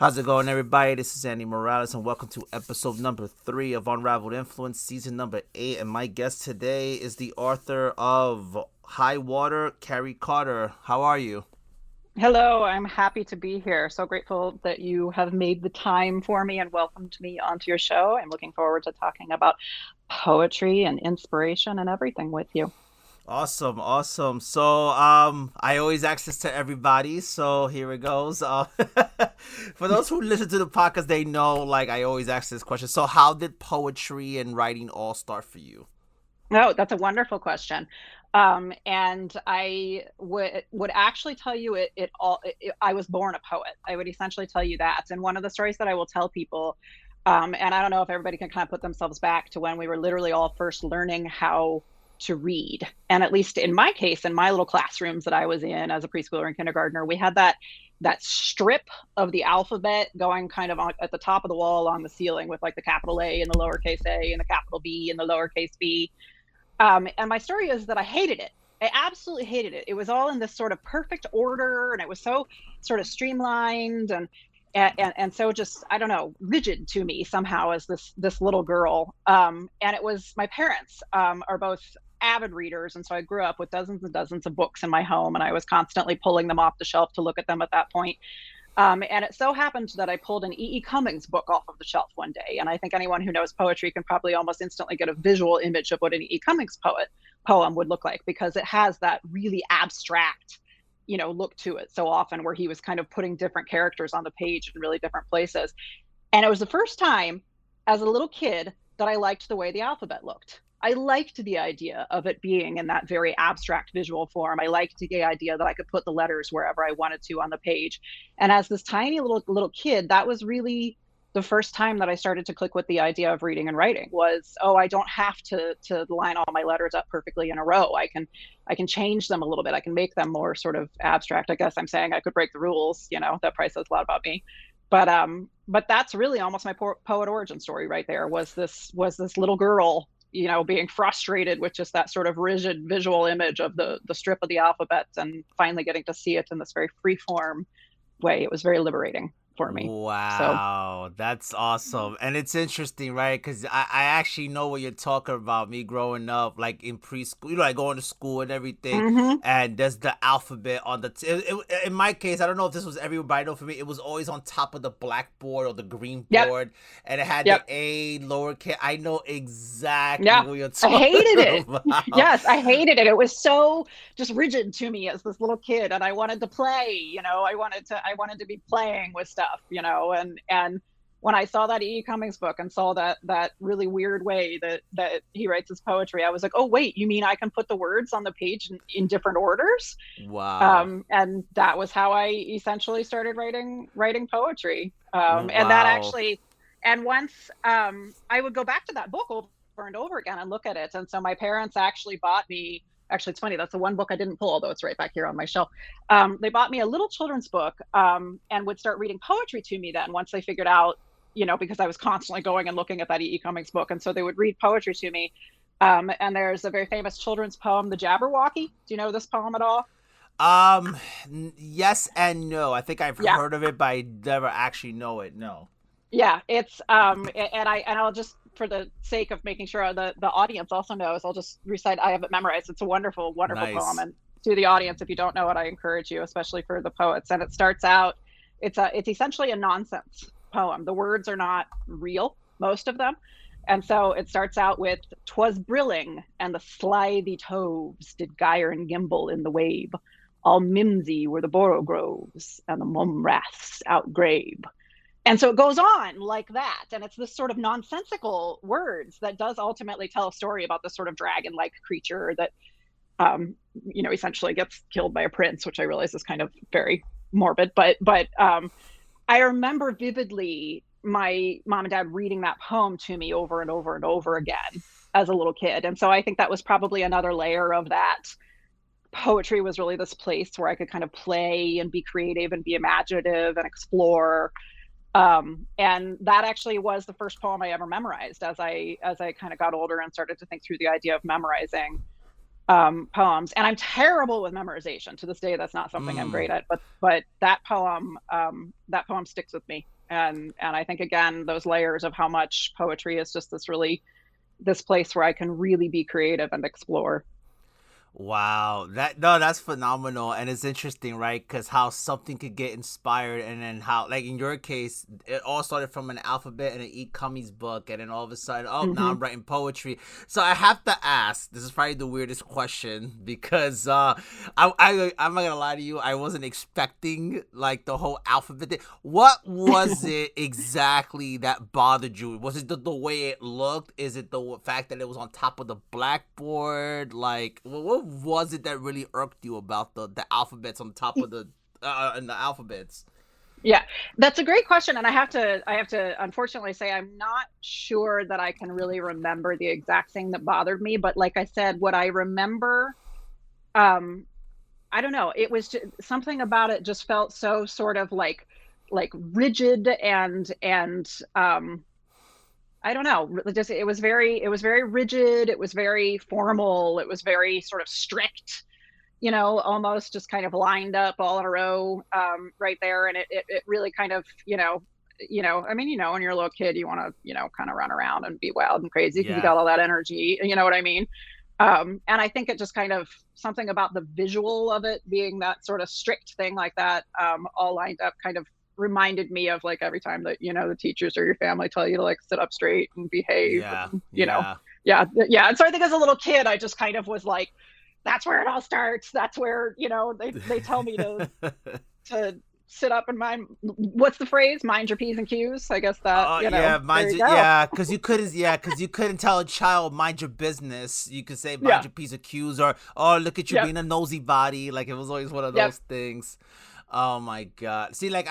How's it going, everybody? This is Andy Morales, and welcome to episode number 3 of Unraveled Influence, season number 8. And my guest today is the author of High Water, Carrie Carter. How are you? Hello, I'm happy to be here. So grateful that you have made the time for me and welcomed me onto your show. I'm looking forward to talking about poetry and inspiration and everything with you. Awesome, awesome. I always ask this to everybody, so here it goes. For those who listen to the podcast, they know, like, I always ask this question. So, how did poetry and writing all start for you? Oh, that's a wonderful question. And I would actually tell you I was born a poet. I would essentially tell you that. And one of the stories that I will tell people, and I don't know if everybody can kind of put themselves back to when we were literally all first learning how to read. And at least in my case, in my little classrooms that I was in as a preschooler and kindergartner, we had that strip of the alphabet going kind of at the top of the wall along the ceiling with like the capital A and the lowercase a and the capital B and the lowercase b. And my story is that I hated it. I absolutely hated it. It was all in this sort of perfect order, and it was so sort of streamlined and so just, I don't know, rigid to me somehow as this little girl. And it was my parents are both avid readers, and so I grew up with dozens and dozens of books in my home, and I was constantly pulling them off the shelf to look at them at that point. And it so happened that I pulled an E. E. Cummings book off of the shelf one day. And I think anyone who knows poetry can probably almost instantly get a visual image of what an E. E. Cummings poem would look like, because it has that really abstract, look to it so often, where he was kind of putting different characters on the page in really different places. And it was the first time as a little kid that I liked the way the alphabet looked. I liked the idea of it being in that very abstract visual form. I liked the idea that I could put the letters wherever I wanted to on the page. And as this tiny little kid, that was really the first time that I started to click with the idea of reading and writing. Was, oh, I don't have to line all my letters up perfectly in a row. I can change them a little bit. I can make them more sort of abstract. I guess I'm saying I could break the rules. That probably says a lot about me. But that's really almost my poet origin story right there. Was this little girl, being frustrated with just that sort of rigid visual image of the strip of the alphabet, and finally getting to see it in this very free form way. It was very liberating for me. So Wow, that's awesome. And it's interesting, right? Because I actually know what you're talking about. Me growing up, like in preschool, like going to school and everything. mhm. And there's the alphabet on in my case, I don't know if this was everybody, I know for me, it was always on top of the blackboard or the green Yep. board. And it had the Yep. A lowercase. I know exactly Yeah. what you're I talking hated it. about. Yes, I hated it. It was so just rigid to me as this little kid, and I wanted to play, I wanted to be playing with stuff, and when I saw that E. E. Cummings book and saw that really weird way that he writes his poetry, I was like, oh wait, you mean I can put the words on the page in different orders? Wow. And that was how I essentially started writing poetry. And that Wow. actually, and once I would go back to that book over and over again and look at it. And so my parents actually bought me. Actually, it's funny. That's the one book I didn't pull, although it's right back here on my shelf. They bought me a little children's book, and would start reading poetry to me then once they figured out, because I was constantly going and looking at that E. E. Cummings book. And so they would read poetry to me. And there's a very famous children's poem, The Jabberwocky. Do you know this poem at all? Um, yes and no. I think I've Yeah. heard of it, but I never actually know it. No. Yeah, it's I'll just, for the sake of making sure the audience also knows, I'll just recite. I have it memorized. It's a wonderful, wonderful poem. Nice. And to the audience, if you don't know it, I encourage you, especially for the poets. And it starts out, it's essentially a nonsense poem. The words are not real, most of them. And so it starts out with, "'Twas brilling, and the slithy toves did gyre and gimble in the wabe. All mimsy were the borogoves, and the mum raths outgrabe." And so it goes on like that. And it's this sort of nonsensical words that does ultimately tell a story about this sort of dragon like creature that, essentially gets killed by a prince, which I realize is kind of very morbid. But I remember vividly my mom and dad reading that poem to me over and over and over again as a little kid. And so I think that was probably another layer of that. Poetry was really this place where I could kind of play and be creative and be imaginative and explore. And that actually was the first poem I ever memorized as I kind of got older and started to think through the idea of memorizing. poems, and I'm terrible with memorization. To this day, that's not something I'm Mm. great at. But that poem sticks with me, and I think again those layers of how much poetry is just this place where I can really be creative and explore. Wow, that no, that's phenomenal, and it's interesting, right? Because how something could get inspired, and then how, like in your case, it all started from an alphabet and an Eat Cummings book, and then all of a sudden, oh, now Hmm. I'm writing poetry. So I have to ask. This is probably the weirdest question because I'm not gonna lie to you, I wasn't expecting like the whole alphabet thing. What was it exactly that bothered you? Was it the way it looked? Is it the fact that it was on top of the blackboard? Like, what was it that really irked you about the alphabets on top of the and the alphabets? Yeah, that's a great question, and I have to unfortunately say I'm not sure that I can really remember the exact thing that bothered me. But like I said, what I remember, um, I don't know, it was something about it just felt so sort of like rigid and I don't know, just it was very rigid, it was very formal, it was very sort of strict, almost just kind of lined up all in a row, right there. And it really kind of, I mean, when you're a little kid, you want to, kind of run around and be wild and crazy because you Yeah, got all that energy, you know what I mean? And I think it just kind of something about the visual of it being that sort of strict thing like that, all lined up kind of reminded me of like every time that, the teachers or your family tell you to like sit up straight and behave yeah, and, yeah. yeah, yeah. And so I think as a little kid, I just kind of was like, that's where it all starts. That's where, they tell me to sit up and mind, what's the phrase? Mind your P's and Q's. I guess that, Yeah, there mind you your, go. yeah, because you couldn't tell a child mind your business. You could say mind Yeah. your piece of cues, or oh, look at you Yep. being a nosy body. Like it was always one of Yep. those things. Oh my god. See, like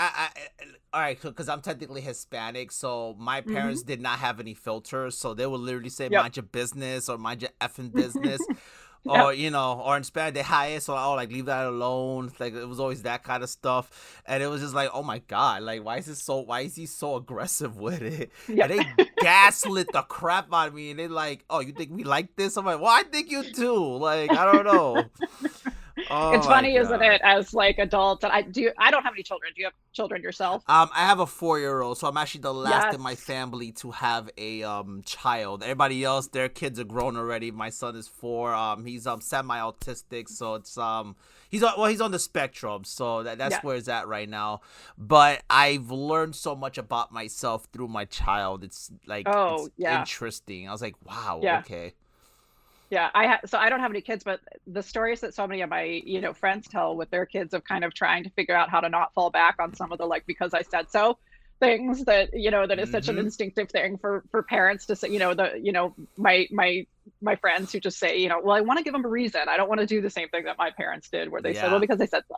all right, because I'm technically Hispanic, so my Hmm. parents did not have any filters, so they would literally say Yep. mind your business or mind your effing business. Yep. Or or in Spanish they hide it, so oh, like leave that alone. Like it was always that kind of stuff, and it was just like, oh my god, like why is he so aggressive with it? Yep. And they gaslit the crap out of me, and they like, oh, you think we like this? I'm like, well, I think you do. Like I don't know. Oh It's my funny, isn't god. it? As like adults, and I don't have any children. Do you have children yourself? I have a 4 year old, so I'm actually the last in my Yes. family to have a child. Everybody else, their kids are grown already. My son is 4. He's semi autistic, so it's he's on the spectrum, so that's Yeah. where it's at right now. But I've learned so much about myself through my child. It's like Oh, it's yeah. interesting. I was like, wow, Yeah. okay. Yeah, so I don't have any kids, but the stories that so many of my, friends tell with their kids of kind of trying to figure out how to not fall back on some of the like because I said so things that, that is such an Mm-hmm. instinctive thing for parents to say, my friends who just say, well, I want to give them a reason. I don't want to do the same thing that my parents did where they said, well, Yeah. because they said so.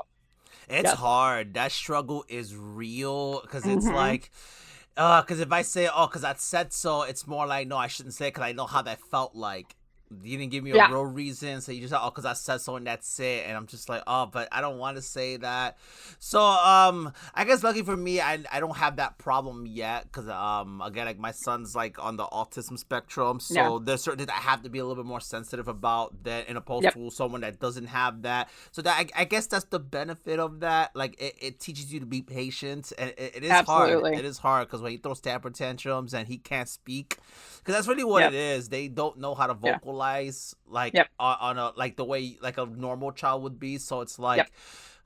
It's Yes. hard. That struggle is real because it's Hmm. like, because if I say, oh, because I said so, it's more like, no, I shouldn't say it because I know how that felt like. You didn't give me a Yeah. real reason, so you just, oh, because I said so and that's it. And I'm just like, oh, but I don't want to say that. So, I guess lucky for me, I don't have that problem yet because, again, like my son's like on the autism spectrum, Yeah. so there's certain things I have to be a little bit more sensitive about that, in opposed Yep. to someone that doesn't have that. So that I guess that's the benefit of that. Like it teaches you to be patient, and it is hard. Absolutely. It is hard because when he throws temper tantrums and he can't speak, because that's really what it Yep. is. They don't know how to Yeah. vocalize like Yep. on a like the way like a normal child would be. So it's Yep. like,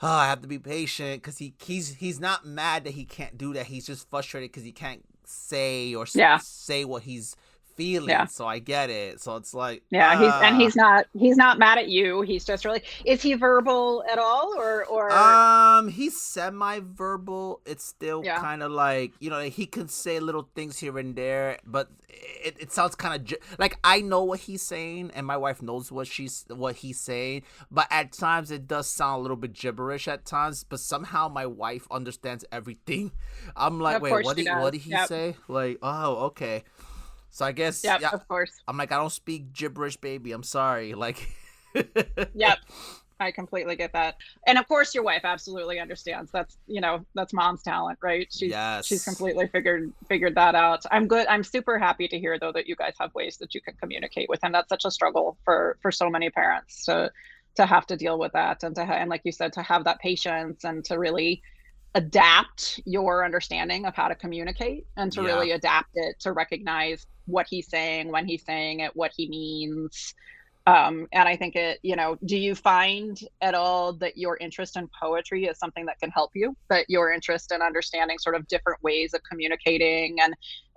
oh, I have to be patient because he's not mad that he can't do that. He's just frustrated because he can't say or Yeah. say what he's feeling. Yeah. So I get it. So it's like, Yeah, he's not mad at you. He's just really, is he verbal at all or He's semi-verbal. It's still yeah. kind of like, he can say little things here and there, but it sounds kind of like I know what he's saying, and my wife knows what he's saying, but at times it does sound a little bit gibberish at times. But somehow my wife understands everything. I'm like, Of wait, course she what does. did he Yep. say? Like, oh, okay. So I guess, Yep, yeah. of course. I'm like, I don't speak gibberish, baby. I'm sorry. Like, Yep. I completely get that. And of course your wife absolutely understands. That's, that's mom's talent, right? She's Yes. completely figured that out. I'm good. I'm super happy to hear though that you guys have ways that you can communicate with him. That's such a struggle for so many parents to have to deal with that, and and like you said, to have that patience and to really adapt your understanding of how to communicate, and to Yeah. really adapt it to recognize what he's saying, when he's saying it, what he means. And I think do you find at all that your interest in poetry is something that can help you? That your interest in understanding sort of different ways of communicating,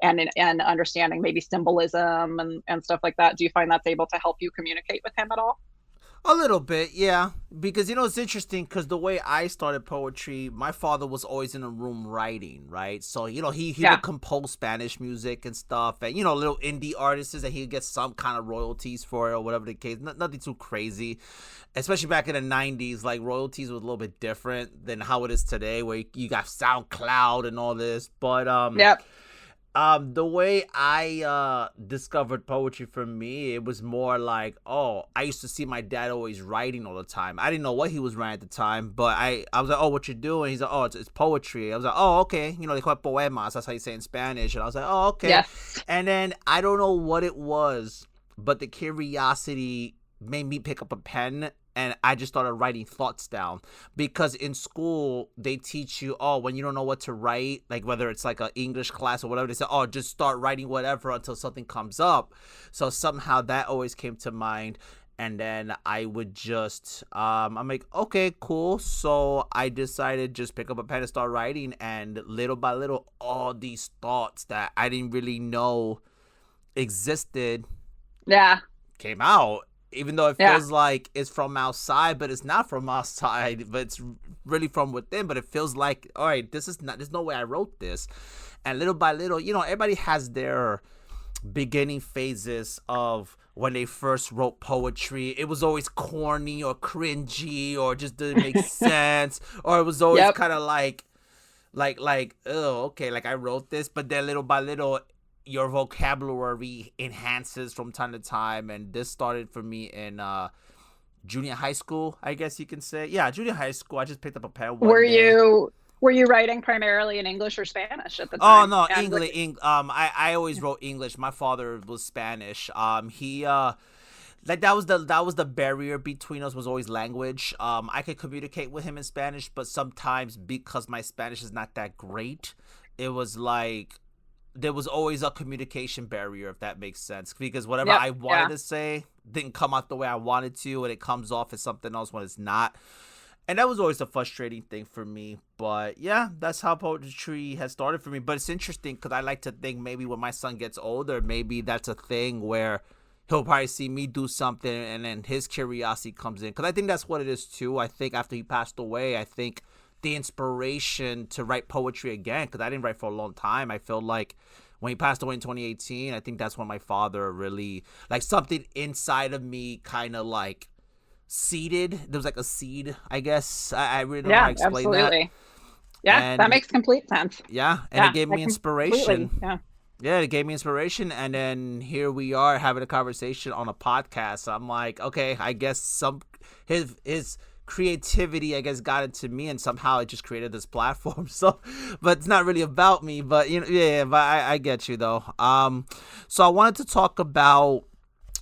and understanding maybe symbolism and stuff like that. Do you find that's able to help you communicate with him at all? A little bit, yeah. Because it's interesting because the way I started poetry, my father was always in a room writing, right? So he Yeah. would compose Spanish music and stuff, and little indie artists that he'd get some kind of royalties for it or whatever the case. Nothing too crazy, especially back in the '90s. Like royalties was a little bit different than how it is today, where you got SoundCloud and all this. But Yep. the way I discovered poetry for me, it was more like, oh, I used to see my dad always writing all the time. I didn't know what he was writing at the time, but I was like, oh, what you doing? He's like, oh, it's poetry. I was like, oh, okay. They call it poemas. That's how you say it in Spanish. And I was like, oh, okay. Yes. And then I don't know what it was, but the curiosity made me pick up a pen, and I just started writing thoughts down. Because in school they teach you, oh, when you don't know what to write, like whether it's like an English class or whatever, they say, oh, just start writing whatever until something comes up. So somehow that always came to mind. And then I would just I'm like, okay, cool. So I decided just pick up a pen and start writing, and little by little all these thoughts that I didn't really know existed Yeah. came out, even though it Yeah. feels like it's from outside, but it's not from outside, but it's really from within. But it feels like, all right, there's no way I wrote this. And little by little, everybody has their beginning phases of when they first wrote poetry. It was always corny or cringy or just didn't make sense, or it was always Yep. kind of like, oh, okay, like I wrote this. But then little by little, your vocabulary enhances from time to time. And this started for me in junior high school, I guess you can say. Yeah, junior high school. I just picked up a pen Were one day. you writing primarily in English or Spanish at the Oh time? no, And English. I always wrote English. My father was Spanish. He like that was the barrier between us, was always language. I could communicate with him in Spanish, but sometimes because my Spanish is not that great, it was like there was always a communication barrier, if that makes sense. Because whatever yep. I wanted Yeah. to say didn't come out the way I wanted to, and it comes off as something else when it's not. And that was always a frustrating thing for me. But yeah, that's how poetry has started for me. But it's interesting because I like to think maybe when my son gets older, maybe that's a thing where he'll probably see me do something and then his curiosity comes in. Because I think that's what it is too. I think after he passed away, I think the inspiration to write poetry again, because I didn't write for a long time. I feel like when he passed away in 2018, I think that's when my father really, like something inside of me kind of like seeded. There was like a seed, I guess. I really don't know how Yeah, to explain that. absolutely. Yeah, that And makes complete sense. yeah, and it Yeah, gave I me completely. inspiration. Yeah. Yeah, it gave me inspiration, and then here we are having a conversation on a podcast. So I'm like, okay, I guess his creativity, I guess, got into me, and somehow it just created this platform. So, but it's not really about me. But yeah. But I get you though. So I wanted to talk about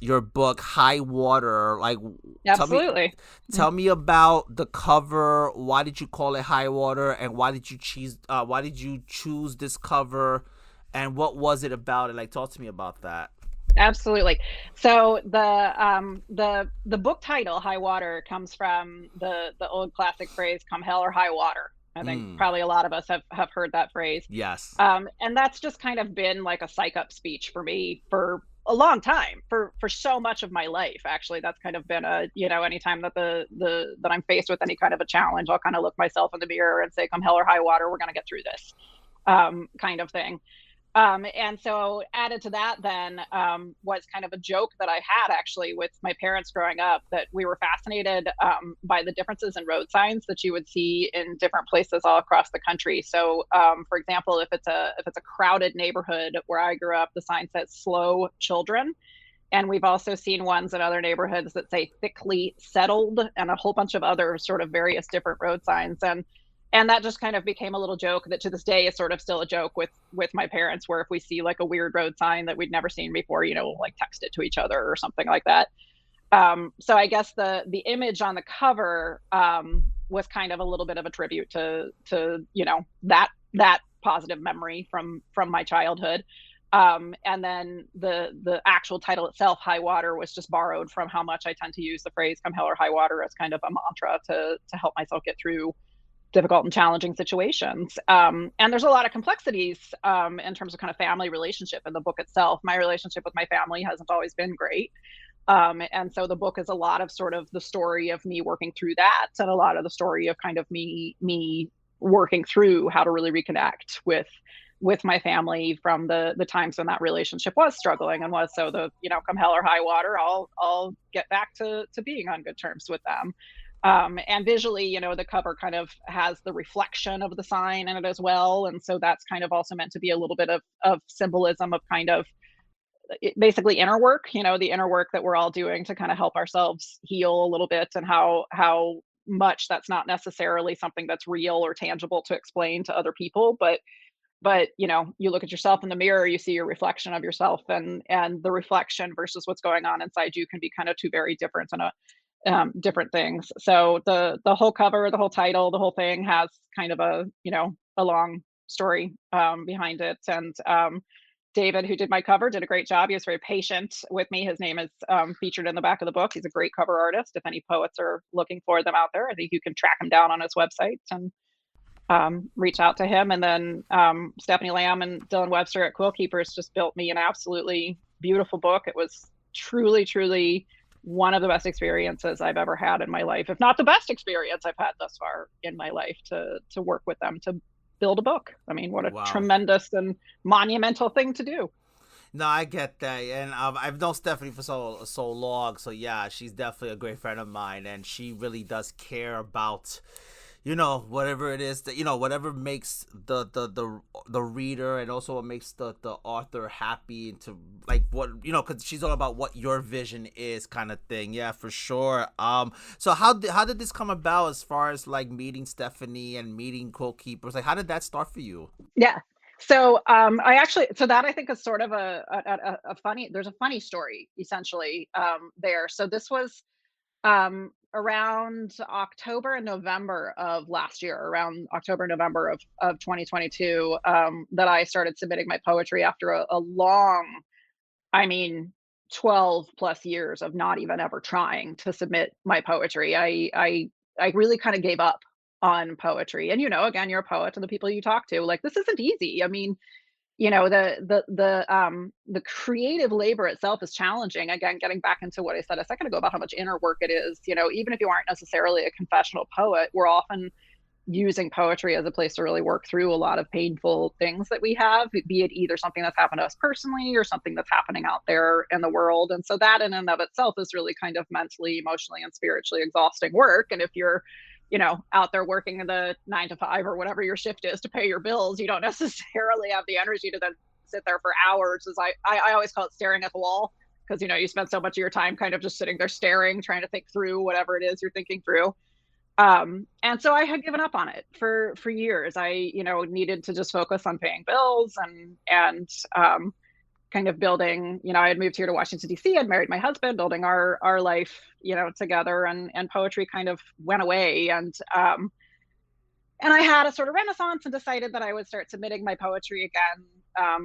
your book, High Water. Like, tell me Absolutely. tell me about the cover. Why did you call it High Water, and why did you choose? Why did you choose this cover? And what was it about it? Like, talk to me about that. Absolutely. So the book title High Water comes from the old classic phrase "Come hell or high water." I think Mm, probably a lot of us have heard that phrase. yes. And that's just kind of been like a psych up speech for me for a long time, for so much of my life. Actually, that's kind of been anytime that that I'm faced with any kind of a challenge, I'll kind of look myself in the mirror and say, "Come hell or high water, we're gonna get through this," kind of thing. And so added to that then was kind of a joke that I had actually with my parents growing up, that we were fascinated by the differences in road signs that you would see in different places all across the country. So for example, if it's a crowded neighborhood where I grew up, the sign says slow children. And we've also seen ones in other neighborhoods that say thickly settled and a whole bunch of other sort of various different road signs. And that just kind of became a little joke that to this day is sort of still a joke with my parents, where if we see like a weird road sign that we'd never seen before, we'll like text it to each other or something like that. So I guess the image on the cover was kind of a little bit of a tribute to that positive memory from my childhood. And then the actual title itself, High Water, was just borrowed from how much I tend to use the phrase "come hell or high water" as kind of a mantra to help myself get through difficult and challenging situations. And there's a lot of complexities in terms of kind of family relationship in the book itself. My relationship with my family hasn't always been great. And so the book is a lot of sort of the story of me working through that, and a lot of the story of kind of me working through how to really reconnect with my family from the times when that relationship was struggling and was so come hell or high water, I'll get back to being on good terms with them. And visually, the cover kind of has the reflection of the sign in it as well. And so that's kind of also meant to be a little bit of symbolism of kind of basically inner work, the inner work that we're all doing to kind of help ourselves heal a little bit, and how much that's not necessarily something that's real or tangible to explain to other people, but you look at yourself in the mirror, you see your reflection of yourself, and the reflection versus what's going on inside you can be kind of two very different and different things. So the whole cover, the whole title, the whole thing has kind of a long story behind it. And David, who did my cover, did a great job. He was very patient with me. His name is featured in the back of the book. He's a great cover artist. If any poets are looking for them out there, I think you can track him down on his website and reach out to him. And then Stephanie Lamb and Dylan Webster at Quillkeepers just built me an absolutely beautiful book. It was truly, truly one of the best experiences I've ever had in my life, if not the best experience I've had thus far in my life, to work with them to build a book. I mean, what a tremendous and monumental thing to do. No, I get that, and I've known Stephanie for so long. So yeah, she's definitely a great friend of mine, and she really does care about, whatever it is that whatever makes the reader, and also what makes the author happy, and to like what because she's all about what your vision is, kind of thing. Yeah, for sure. So how did this come about, as far as like meeting Stephanie and meeting Quillkeepers? Like, how did that start for you? Yeah. So that I think is sort of a funny. There's a funny story essentially there. So this was around October and November of last year, around October, November of 2022, that I started submitting my poetry after a long, 12 plus years of not even ever trying to submit my poetry. I really kind of gave up on poetry. And again, you're a poet, and the people you talk to, like, this isn't easy. I mean, the creative labor itself is challenging. Again, getting back into what I said a second ago about how much inner work it is. Even if you aren't necessarily a confessional poet, we're often using poetry as a place to really work through a lot of painful things that we have, be it either something that's happened to us personally or something that's happening out there in the world. And so that in and of itself is really kind of mentally, emotionally, and spiritually exhausting work. And if you're out there working in the 9 to 5 or whatever your shift is to pay your bills, you don't necessarily have the energy to then sit there for hours. As I always call it staring at the wall, because you spend so much of your time kind of just sitting there staring, trying to think through whatever it is you're thinking through. And so I had given up on it for years. I needed to just focus on paying bills and kind of building, I had moved here to Washington, D.C. I'd married my husband, building our life, together, and poetry kind of went away. And I had a sort of renaissance and decided that I would start submitting my poetry again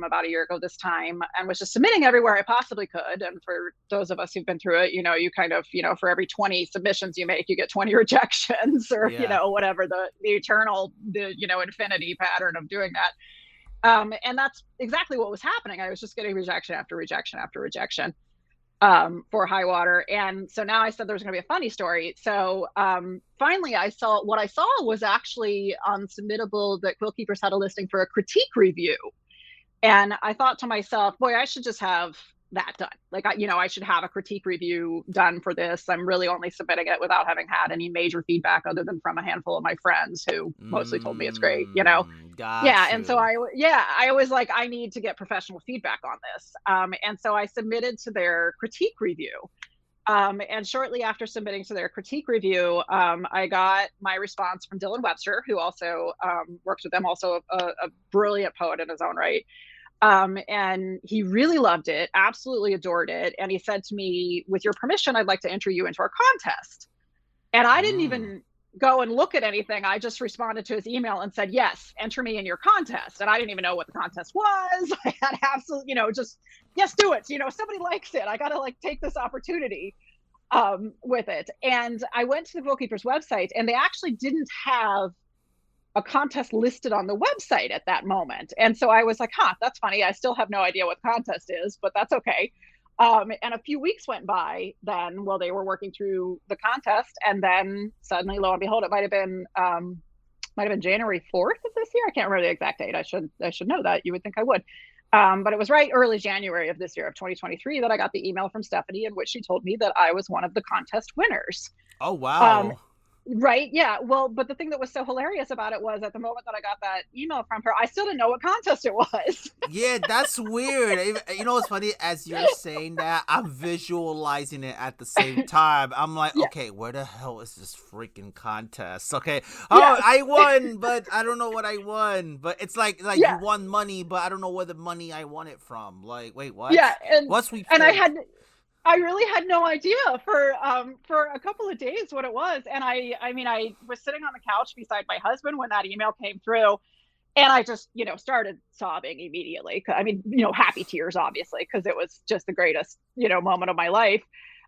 about a year ago this time, and was just submitting everywhere I possibly could. And for those of us who've been through it, you kind of, for every 20 submissions you make, you get 20 rejections, or, whatever the eternal, infinity pattern of doing that. And that's exactly what was happening. I was just getting rejection after rejection after rejection for High Water. And so now I said there was going to be a funny story. So finally, what I saw was actually on Submittable that Quillkeepers had a listing for a critique review. And I thought to myself, boy, I should just have that done. Like, I should have a critique review done for this. I'm really only submitting it without having had any major feedback other than from a handful of my friends who mostly told me it's great, Yeah. Got And so you. I was like, I need to get professional feedback on this. And so I submitted to their critique review. And shortly after submitting to their critique review, I got my response from Dylan Webster, who also works with them, also a brilliant poet in his own right. And he really loved it, absolutely adored it. And he said to me, with your permission, I'd like to enter you into our contest. And I didn't Mm. even go and look at anything. I just responded to his email and said, yes, enter me in your contest. And I didn't even know what the contest was. I had absolutely, just, yes, do it. Somebody likes it. I got to like take this opportunity with it. And I went to the Quillkeepers website, and they actually didn't have a contest listed on the website at that moment. And so I was like, that's funny. I still have no idea what the contest is, but that's okay. And a few weeks went by then while they were working through the contest. And then suddenly, lo and behold, it might have been January 4th of this year. I can't remember the exact date. I should know that. You would think I would. But it was right early January of this year, of 2023, that I got the email from Stephanie in which she told me that I was one of the contest winners. Oh, wow. Right. Yeah. Well, but the thing that was so hilarious about it was at the moment that I got that email from her, I still didn't know what contest it was. Yeah, that's weird. You know what's funny? As you're saying that, I'm visualizing it at the same time. I'm like, Yeah. okay, where the hell is this freaking contest? Okay, oh, Yeah. I won, but I don't know what I won. But it's like Yeah. you won money, but I don't know where the money I won it from. Like, wait, what? Yeah. What's we? And I really had no idea for a couple of days what it was. And I mean, I was sitting on the couch beside my husband when that email came through, and I just, started sobbing immediately. I mean, happy tears, obviously, because it was just the greatest, moment of my life.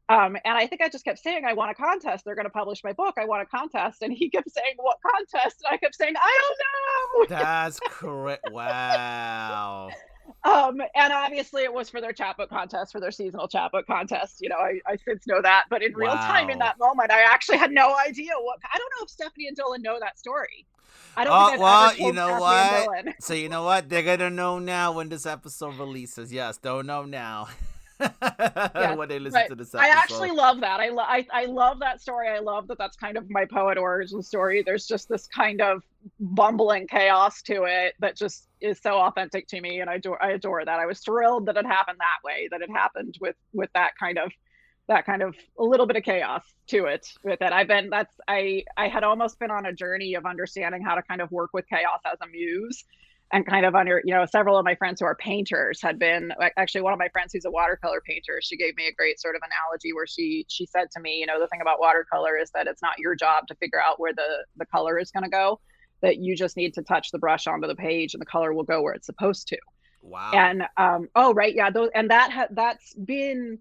And I think I just kept saying, I want a contest. They're going to publish my book. I want a contest. And he kept saying, what contest? And I kept saying, I don't know. That's correct. Wow. And obviously it was for their chapbook contest, for their seasonal chapbook contest. I since know that, but in real time in that moment, I actually had no idea I don't know if Stephanie and Dylan know that story. I don't think I've ever told Stephanie and Dylan. So you know what? They're gonna know now when this episode releases. Yes, don't know now. Yes, when they listen to this episode. I actually love that. I love that story. I love that that's kind of my poet origin story. There's just this kind of bumbling chaos to it that just is so authentic to me, and I adore that. I was thrilled that it happened that way, that it happened with that kind of a little bit of chaos to it with it. I had almost been on a journey of understanding how to kind of work with chaos as a muse, and kind of several of my friends who are painters had been, actually one of my friends who's a watercolor painter, she gave me a great sort of analogy where she said to me, the thing about watercolor is that it's not your job to figure out where the color is going to go, that you just need to touch the brush onto the page and the color will go where it's supposed to. Wow. And right, yeah, that's been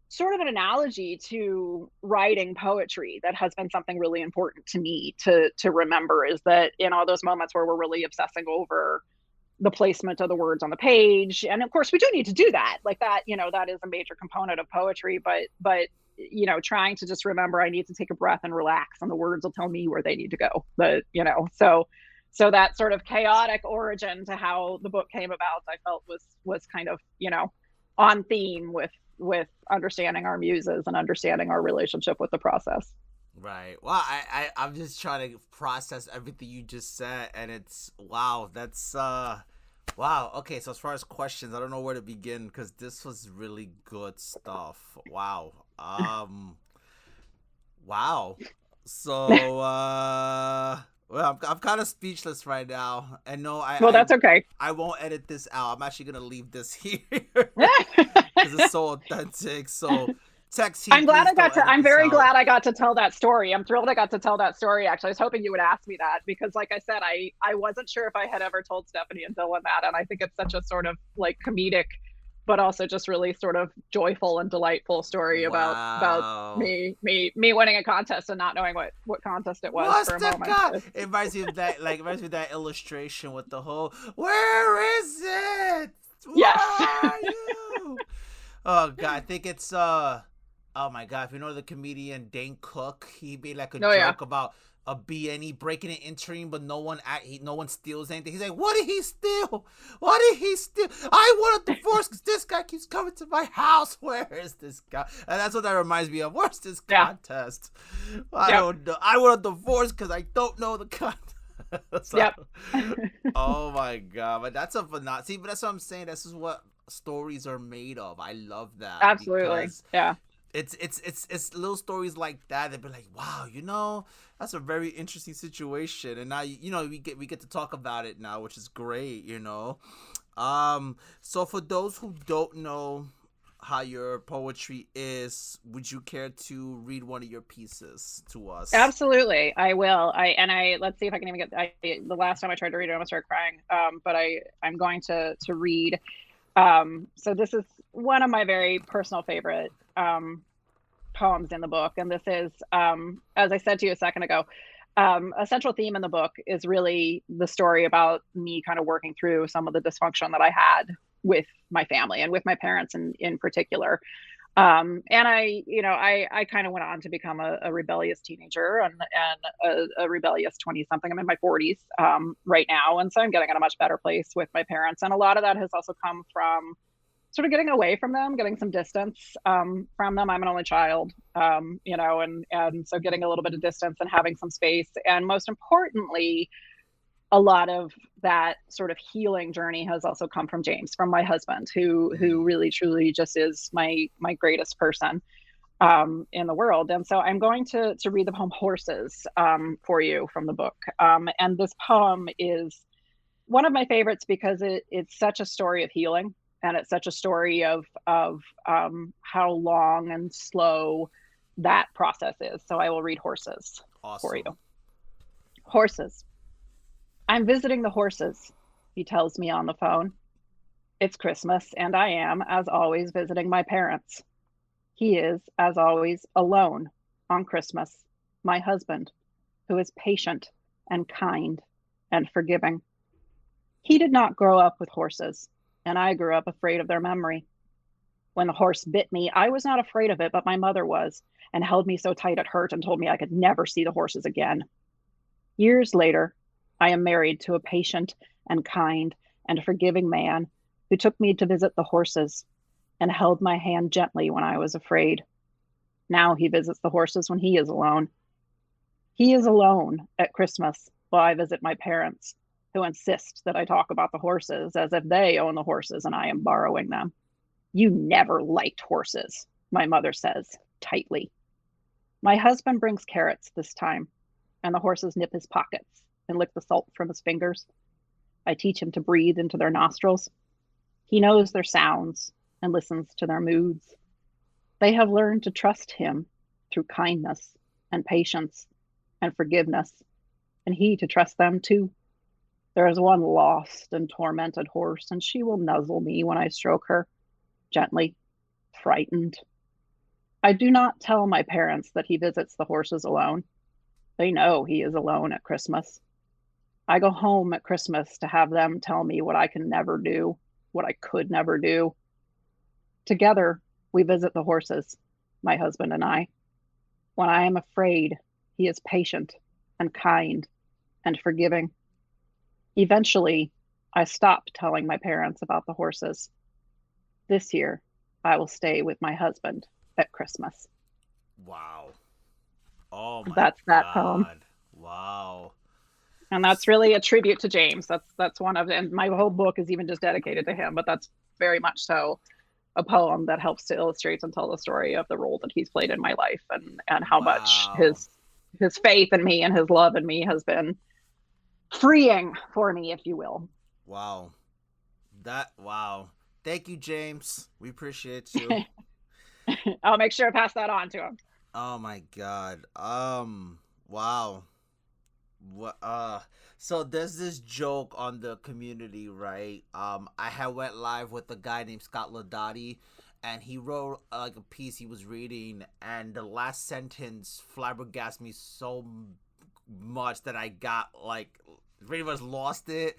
sort of an analogy to writing poetry that has been something really important to me to remember, is that in all those moments where we're really obsessing over the placement of the words on the page, and of course we do need to do that, like that, that is a major component of poetry, but trying to just remember I need to take a breath and relax, and the words will tell me where they need to go. But so that sort of chaotic origin to how the book came about, I felt was kind of on theme with understanding our muses and understanding our relationship with the process. Right. Well, I'm just trying to process everything you just said, and it's wow. That's wow. Okay, so as far as questions, I don't know where to begin because this was really good stuff. Wow. Wow. So well, I'm kind of speechless right now, and no, that's okay. I won't edit this out. I'm actually gonna leave this here because it's so authentic. So. I'm very glad I got to tell that story. I'm thrilled I got to tell that story. Actually, I was hoping you would ask me that because, like I said, I wasn't sure if I had ever told Stephanie and Dylan that, and I think it's such a sort of like comedic, but also just really sort of joyful and delightful story about me winning a contest and not knowing what contest it was for a moment. It reminds me of that illustration with the whole "Where is it? Where are you?" Oh God, I think it's oh my God, if you know the comedian Dane Cook, he made like a joke about B and he breaking and entering, but no one steals anything. He's like, what did he steal? What did he steal? I want a divorce because this guy keeps coming to my house. Where is this guy? And that's what that reminds me of. Where's this contest? I don't know. I want a divorce because I don't know the contest. Oh my god! But that's a phenomenon. See, but that's what I'm saying. This is what stories are made of. I love that. Absolutely. Yeah. It's little stories like that be like, wow, that's a very interesting situation, and now we get to talk about it now, which is great. So for those who don't know how your poetry is, would you care to read one of your pieces to us? Absolutely, I will. Let's see if I can even get. The last time I tried to read it, I almost started crying. But I'm going to read. So this is one of my very personal favorite poems in the book, and this is, as I said to you a second ago, a central theme in the book is really the story about me kind of working through some of the dysfunction that I had with my family and with my parents in particular. And I kind of went on to become a rebellious teenager and a rebellious 20-something. I'm in my 40s right now, and so I'm getting in a much better place with my parents, and a lot of that has also come from sort of getting away from them, getting some distance from them. I'm an only child, and so getting a little bit of distance and having some space. And most importantly, a lot of that sort of healing journey has also come from James, from my husband, who really truly just is my greatest person in the world. And so I'm going to read the poem Horses for you from the book. And this poem is one of my favorites because it's such a story of healing. And it's such a story of how long and slow that process is. So I will read Horses for you. Horses. I'm visiting the horses, he tells me on the phone. It's Christmas, and I am, as always, visiting my parents. He is, as always, alone on Christmas, my husband, who is patient and kind and forgiving. He did not grow up with horses, and I grew up afraid of their memory. When the horse bit me, I was not afraid of it, but my mother was, and held me so tight it hurt and told me I could never see the horses again. Years later, I am married to a patient and kind and forgiving man who took me to visit the horses and held my hand gently when I was afraid. Now he visits the horses when he is alone. He is alone at Christmas while I visit my parents, who insist that I talk about the horses as if they own the horses and I am borrowing them. You never liked horses, my mother says tightly. My husband brings carrots this time, and the horses nip his pockets and lick the salt from his fingers. I teach him to breathe into their nostrils. He knows their sounds and listens to their moods. They have learned to trust him through kindness and patience and forgiveness, and he to trust them too. There is one lost and tormented horse, and she will nuzzle me when I stroke her, gently, frightened. I do not tell my parents that he visits the horses alone. They know he is alone at Christmas. I go home at Christmas to have them tell me what I can never do, what I could never do. Together, we visit the horses, my husband and I. When I am afraid, he is patient and kind and forgiving. Eventually, I stopped telling my parents about the horses. This year, I will stay with my husband at Christmas. Wow. Oh my That's God. That poem. Wow. And that's really a tribute to James. That's one of, and my whole book is even just dedicated to him, but that's very much so a poem that helps to illustrate and tell the story of the role that he's played in my life and how much his faith in me and his love in me has been freeing for me, if you will. Wow. Wow. Thank you, James. We appreciate you. I'll make sure to pass that on to him. Oh my God. Wow. What so there's this joke on the community, right? I had went live with a guy named Scott Ladotti, and he wrote like a piece he was reading, and the last sentence flabbergasted me so much that I got like pretty much lost it.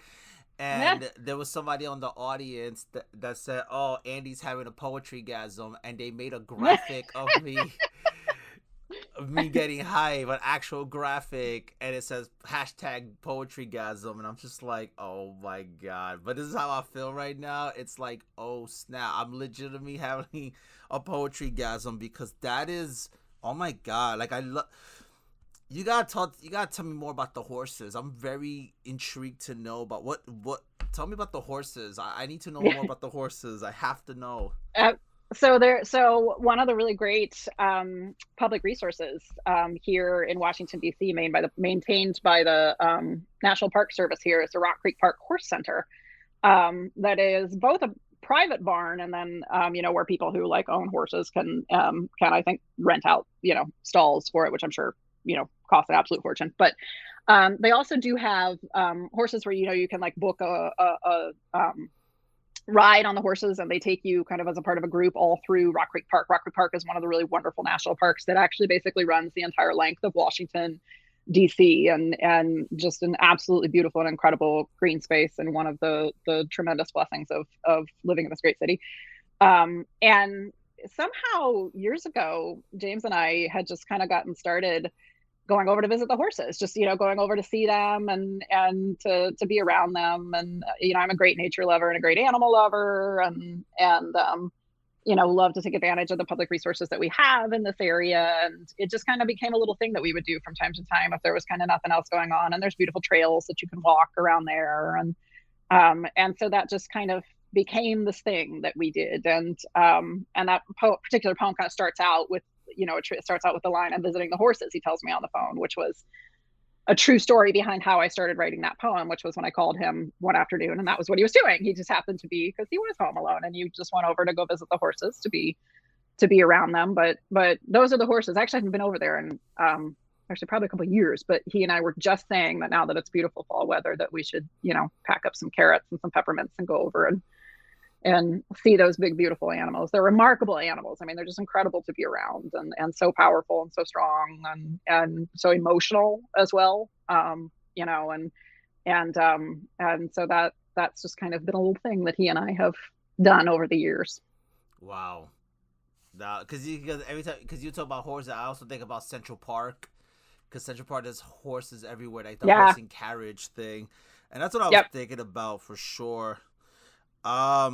And there was somebody on the audience that said, "Oh, Andy's having a poetry gasm," and they made a graphic of me me getting hype, an actual graphic, and it says hashtag poetrygasm, and I'm just like, oh my god. But this is how I feel right now. It's like, oh snap, I'm legitimately having a poetrygasm because that is, oh my god. Like I love. You gotta talk. You gotta tell me more about the horses. I'm very intrigued to know about what. Tell me about the horses. I need to know more about the horses. I have to know. Uh, so one of the really great public resources here in Washington D.C., maintained by the National Park Service here, is the Rock Creek Park Horse Center. That is both a private barn and then where people who like own horses can I think rent out stalls for it, which I'm sure cost an absolute fortune. But they also do have horses where you can like book a ride on the horses, and they take you kind of as a part of a group all through Rock Creek Park. Rock Creek Park is one of the really wonderful national parks that actually basically runs the entire length of Washington, DC, and just an absolutely beautiful and incredible green space, and one of the tremendous blessings of living in this great city. And somehow years ago, James and I had just kind of gotten started going over to visit the horses, just going over to see them and to be around them. And I'm a great nature lover and a great animal lover, and love to take advantage of the public resources that we have in this area. And it just kind of became a little thing that we would do from time to time if there was kind of nothing else going on. And there's beautiful trails that you can walk around there, and so that just kind of became this thing that we did. And that particular poem kind of starts out with it starts out with the line, "I'm visiting the horses," he tells me on the phone, which was a true story behind how I started writing that poem, which was when I called him one afternoon, and that was what he was doing. He just happened to be, because he was home alone, and you just went over to go visit the horses to be around them. But those are the horses. I actually haven't been over there in actually probably a couple of years, but he and I were just saying that now that it's beautiful fall weather, that we should pack up some carrots and some peppermints and go over and see those big, beautiful animals. They're remarkable animals. I mean, they're just incredible to be around, and so powerful and so strong and so emotional as well. And so that's just kind of been a little thing that he and I have done over the years. Wow. Because every time, because you talk about horses, I also think about Central Park, because Central Park has horses everywhere, like the horse and carriage thing, and that's what I was thinking about for sure. Oh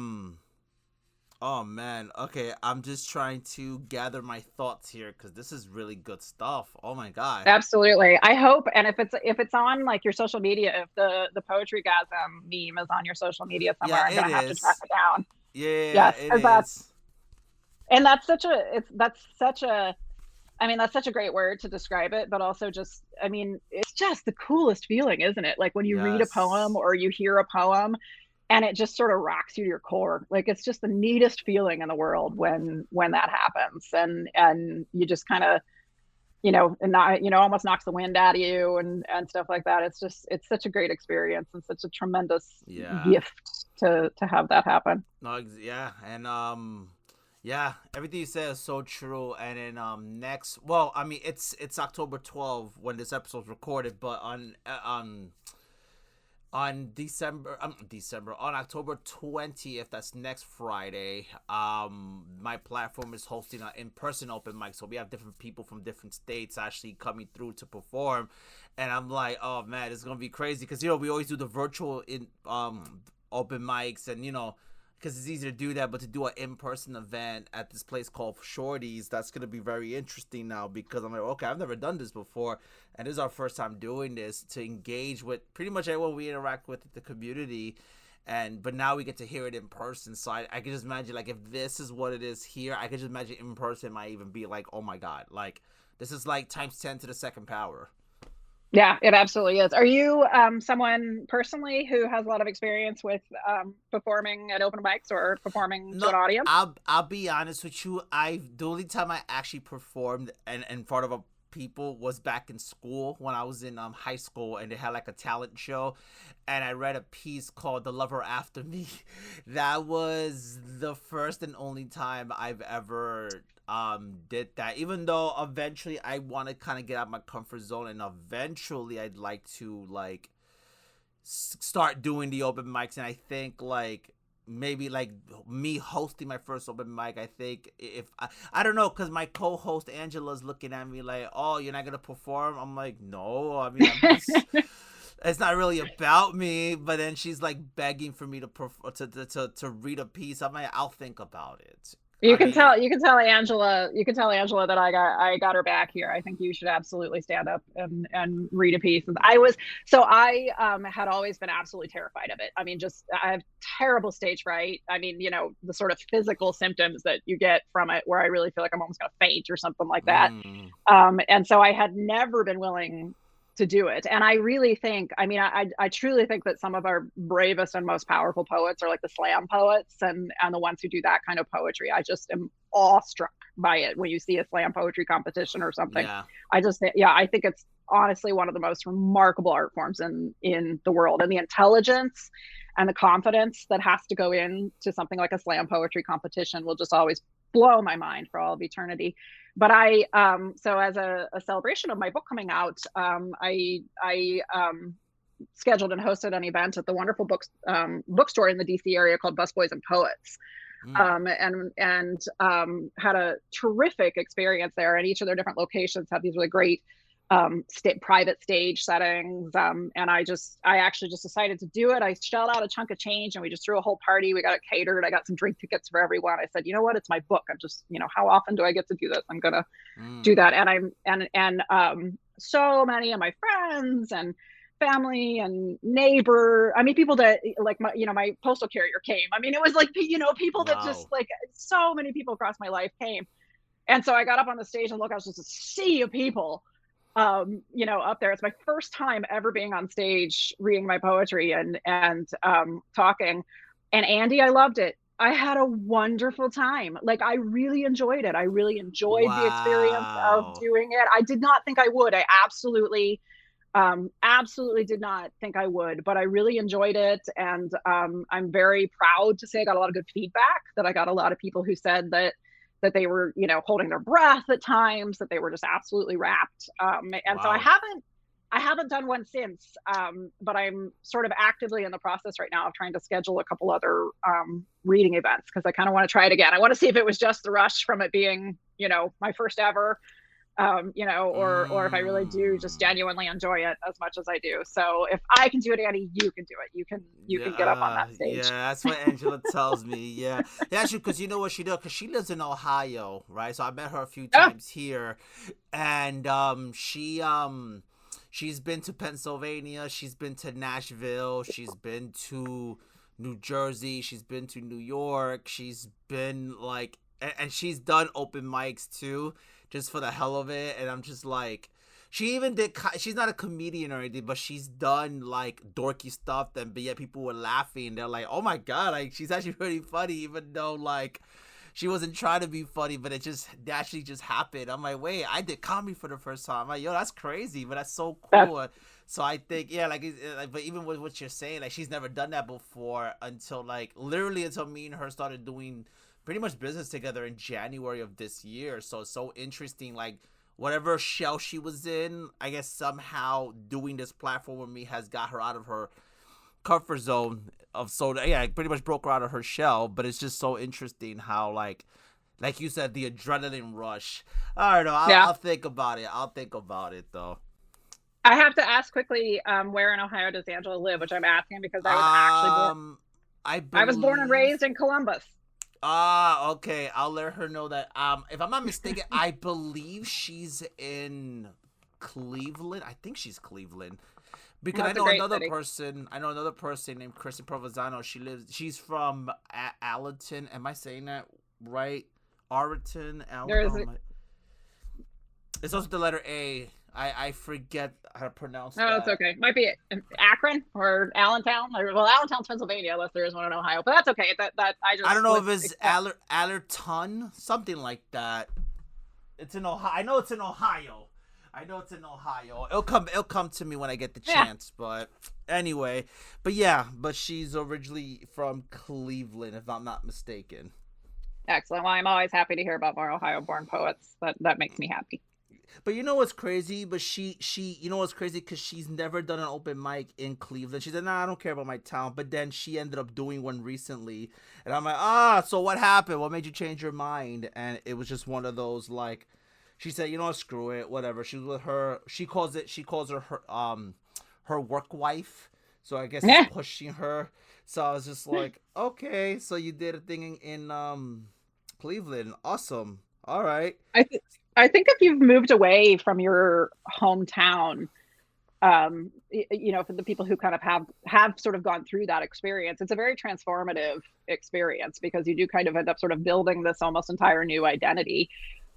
man. Okay, I'm just trying to gather my thoughts here because this is really good stuff. Oh my god. Absolutely. I hope, and if it's on like your social media, if the poetrygasm meme is on your social media somewhere, I'm gonna have to track it down. Yeah, it is. And that's such a I mean, that's such a great word to describe it, but also just, I mean, it's just the coolest feeling, isn't it? Like when you read a poem or you hear a poem, and it just sort of rocks you to your core. Like it's just the neatest feeling in the world when that happens, and you just kind of almost knocks the wind out of you and stuff like that. It's such a great experience and such a tremendous gift to have that happen. No, yeah, and yeah, everything you said is so true. And then next, well, I mean, it's October 12th when this episode's recorded, but on October 20th, that's next Friday, my platform is hosting an in-person open mic, so we have different people from different states actually coming through to perform, and I'm like, oh man, it's gonna be crazy, because we always do the virtual open mics, and because it's easy to do that, but to do an in-person event at this place called Shorty's, that's going to be very interesting now, because I'm like, okay, I've never done this before, and this is our first time doing this, to engage with pretty much everyone we interact with in the community, but now we get to hear it in person, so I can just imagine, like, if this is what it is here, I can just imagine in person it might even be like, oh my god, like, this is like times 10 to the second power. Yeah, it absolutely is. Are you someone personally who has a lot of experience with performing at open mics or performing to an audience? I'll be honest with you. The only time I actually performed and in front of people was back in school when I was in high school, and they had like a talent show, and I read a piece called "The Lover After Me." That was the first and only time I've ever did that, even though eventually I want to kind of get out of my comfort zone, and eventually I'd like to like start doing the open mics, and I think like maybe like me hosting my first open mic. I think if I don't know, because my co-host Angela's looking at me like, oh, you're not gonna perform. I'm like, no, I mean, I'm just it's not really about me. But then she's like begging for me to read a piece. I'm like, I'll think about it. You can tell Angela that I got her back here. I think you should absolutely stand up and read a piece. I had always been absolutely terrified of it. I mean, just I have terrible stage fright. I mean, you know, the sort of physical symptoms that you get from it where I really feel like I'm almost gonna faint or something like that. And so I had never been willing to do it. And I really think, I mean, I truly think that some of our bravest and most powerful poets are like the slam poets and the ones who do that kind of poetry. I just am awestruck by it when you see a slam poetry competition or something. Yeah. I think it's honestly one of the most remarkable art forms in the world, and the intelligence and the confidence that has to go into something like a slam poetry competition will just always blow my mind for all of eternity. But so as a celebration of my book coming out, I scheduled and hosted an event at the wonderful bookstore in the DC area called Busboys and Poets. And had a terrific experience there, and each of their different locations have these really great private stage settings. And I actually just decided to do it. I shelled out a chunk of change and we just threw a whole party. We got it catered. I got some drink tickets for everyone. I said, you know what? It's my book. I'm just, you know, how often do I get to do this? I'm going to do that. And so many of my friends and family and neighbor, I mean, people that like my postal carrier came. I mean, it was like, you know, people that just like so many people across my life came. And so I got up on the stage and look, I was just a sea of people. You know, up there. It's my first time ever being on stage reading my poetry and talking. And Andy, I loved it. I had a wonderful time. Like, I really enjoyed it. I really enjoyed the experience of doing it. I did not think I would. I absolutely did not think I would, but I really enjoyed it. And I'm very proud to say I got a lot of good feedback, that I got a lot of people who said that they were, you know, holding their breath at times, that they were just absolutely rapt. So I haven't done one since, but I'm sort of actively in the process right now of trying to schedule a couple other reading events, because I kind of want to try it again. I want to see if it was just the rush from it being, you know, my first ever, you know, or if I really do just genuinely enjoy it as much as I do. So if I can do it, Annie, you can do it. You can get up on that stage. Yeah, that's what Angela tells me. Yeah, actually, because you know what she does, because she lives in Ohio, right? So I met her a few times here, and she's been to Pennsylvania, she's been to Nashville, she's been to New Jersey, she's been to New York, she's been like, and she's done open mics too, just for the hell of it. And I'm just like, she even did, she's not a comedian or anything, but she's done like dorky stuff, but yet people were laughing. They're like, oh my God, like she's actually pretty funny, even though like she wasn't trying to be funny, but it actually just happened. I'm like, wait, I did comedy for the first time. I'm like, yo, that's crazy, but that's so cool. So I think, yeah, like, but even with what you're saying, like she's never done that before until me and her started doing pretty much business together in January of this year. So it's so interesting, like whatever shell she was in, I guess somehow doing this platform with me has got her out of her comfort zone pretty much broke her out of her shell. But it's just so interesting how like you said, the adrenaline rush. I don't know. I'll think about it. I'll think about it though. I have to ask quickly, where in Ohio does Angela live? Which I'm asking because I was I was born and raised in Columbus. Okay. I'll let her know that. If I'm not mistaken, I believe she's in Cleveland. I think she's Cleveland. Because I know another person named Kristen Provenzano. She's from Allerton. Am I saying that right? Arlington, Allerton. It's also the letter A. I forget how to pronounce that. No, it's okay. Might be Akron or Allentown. Allentown's Pennsylvania, unless there is one in Ohio. But that's okay. I don't know if it's Allerton, something like that. It's in Ohio. I know it's in Ohio. It'll come to me when I get the chance. But anyway, but she's originally from Cleveland, if I'm not mistaken. Excellent. Well, I'm always happy to hear about more Ohio-born poets. That makes me happy. But you know what's crazy? But you know what's crazy? Because she's never done an open mic in Cleveland. She said, "Nah, I don't care about my town." But then she ended up doing one recently, and I'm like, "Ah, so what happened? What made you change your mind?" And it was just one of those like, she said, "You know what? Screw it, whatever." She was with her. She calls her work wife. So I guess it's Yeah. pushing her. So I was just like, okay, so you did a thing in Cleveland. Awesome. All right. I th- I think if you've moved away from your hometown, for the people who kind of have sort of gone through that experience, it's a very transformative experience because you do kind of end up sort of building this almost entire new identity.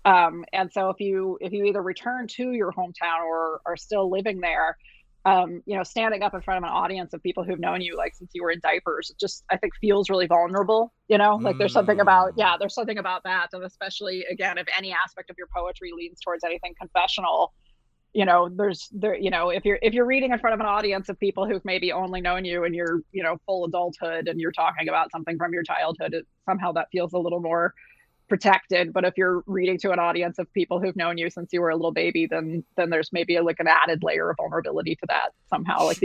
And so if you either return to your hometown or are still living there, standing up in front of an audience of people who've known you like since you were in diapers, it just I think feels really vulnerable. Like Mm. there's something about that, and especially again, if any aspect of your poetry leans towards anything confessional, if you're reading in front of an audience of people who've maybe only known you in your full adulthood and you're talking about something from your childhood, somehow that feels a little more protected. But if you're reading to an audience of people who've known you since you were a little baby, then there's maybe like an added layer of vulnerability to that somehow. Like Yeah.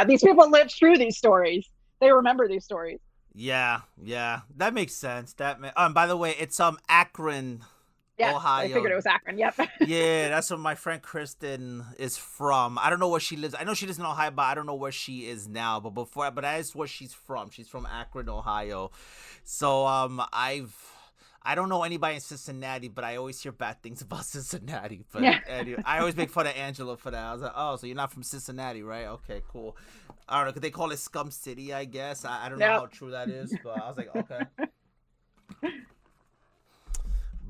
these people lived through these stories. They remember these stories. Yeah. Yeah. That makes sense. By the way, it's Akron, Yes, I Ohio. figured it was Akron. Yep. Yeah, that's where my friend Kristen is from. I don't know where she lives. I know she lives in Ohio, but I don't know where she is now. But that is where she's from. She's from Akron, Ohio. So I don't know anybody in Cincinnati, but I always hear bad things about Cincinnati. But Yeah. anyway, I always make fun of Angela for that. I was like, oh, so you're not from Cincinnati, right? Okay, cool. I don't know. Could they call it Scum City? I guess. I don't know Yep. how true that is, but I was like, okay.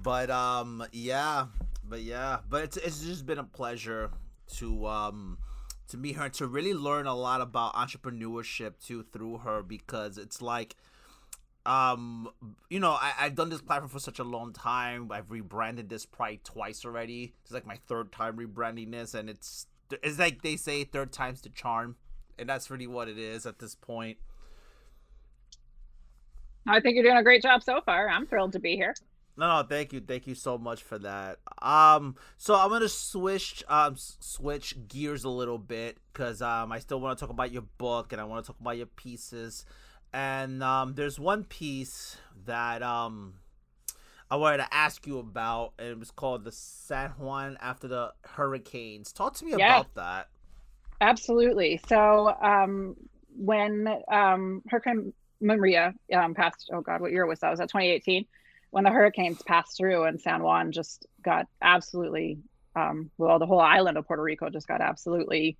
But but it's just been a pleasure to meet her and to really learn a lot about entrepreneurship too through her, because it's like I've done this platform for such a long time. I've rebranded this probably twice already. It's like my third time rebranding this, and it's like they say, third time's the charm, and that's really what it is at this point. I think you're doing a great job so far. I'm thrilled to be here. No, no, thank you so much for that. So I'm gonna switch gears a little bit because I still want to talk about your book and I want to talk about your pieces. And there's one piece that I wanted to ask you about, and it was called the San Juan after the hurricanes. Talk to me Yes, about that. absolutely. So when Hurricane Maria passed, oh God, what year was that? Was that 2018? When the hurricanes passed through and San Juan just got absolutely, the whole island of Puerto Rico just got absolutely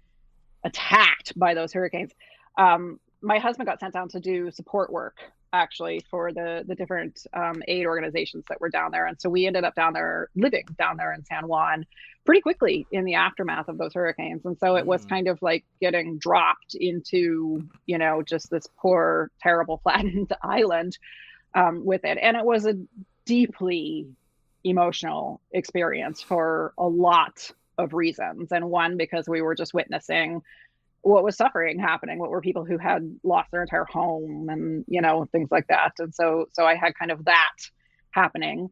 attacked by those hurricanes. My husband got sent down to do support work actually for the different aid organizations that were down there, and so we ended up living down there in San Juan pretty quickly in the aftermath of those hurricanes. And so it was Mm. kind of like getting dropped into just this poor, terrible, flattened island with it, and it was a deeply emotional experience for a lot of reasons. And one, because we were just witnessing what was suffering happening, what were people who had lost their entire home and things like that. And so I had kind of that happening.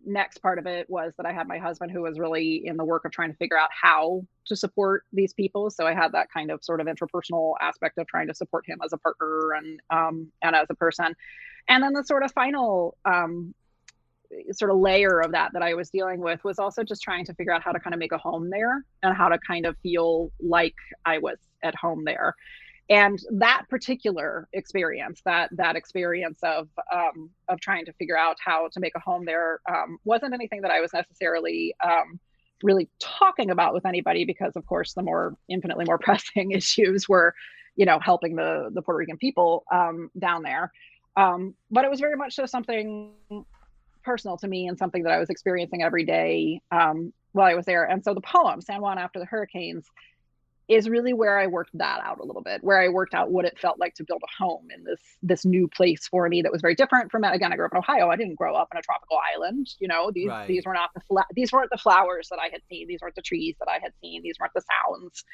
Next part of it was that I had my husband who was really in the work of trying to figure out how to support these people, so I had that kind of sort of interpersonal aspect of trying to support him as a partner and as a person. And then the sort of final sort of layer of that I was dealing with was also just trying to figure out how to kind of make a home there and how to kind of feel like I was at home there. And that particular experience, that experience of trying to figure out how to make a home there, wasn't anything that I was necessarily really talking about with anybody, because of course the more infinitely more pressing issues were helping the Puerto Rican people down there. But it was very much so something personal to me and something that I was experiencing every day while I was there. And so the poem San Juan after the hurricanes is really where I worked that out a little bit, where I worked out what it felt like to build a home in this new place for me that was very different from, again, I grew up in Ohio. I didn't grow up in a tropical island. These Right. were not these weren't the flowers that I had seen. These weren't the trees that I had seen. These weren't the sounds